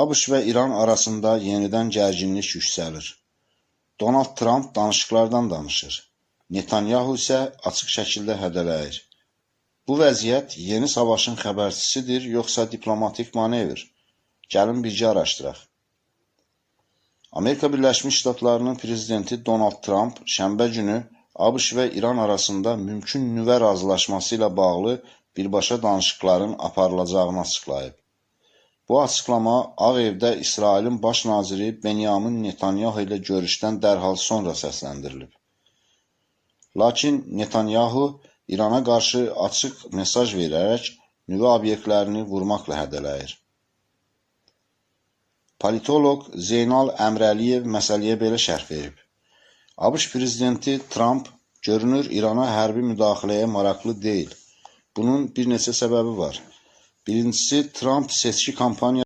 ABŞ və İran arasında yenidən gərginlik yüksəlir. Donald Trump danışıqlardan danışır. Netanyahu isə açıq şəkildə hədələyir. Bu vəziyyət yeni savaşın xəbərçisidir, yoxsa diplomatik manevr? Gəlin birgə araşdıraq. Amerika Birləşmiş Ştatlarının prezidenti Donald Trump şənbə günü ABŞ və İran arasında mümkün nüvə razılaşması ilə bağlı birbaşa danışıqların aparılacağını açıqlayıb. Bu açıqlama Ağ Evdə İsrailin baş naziri Benyamin Netanyahu ilə görüşdən dərhal sonra səsləndirilib. Lakin Netanyahu İrana qarşı açıq mesaj verərək nüvə obyektlərini vurmaqla hədələyir. Politoloq Zeynal Əmrəliyev məsələyə belə şərh verib. ABŞ prezidenti Trump görünür İrana hərbi müdaxiləyə maraqlı deyil. Bunun bir neçə səbəbi var. Birincisi, Trump seçki kampaniyasında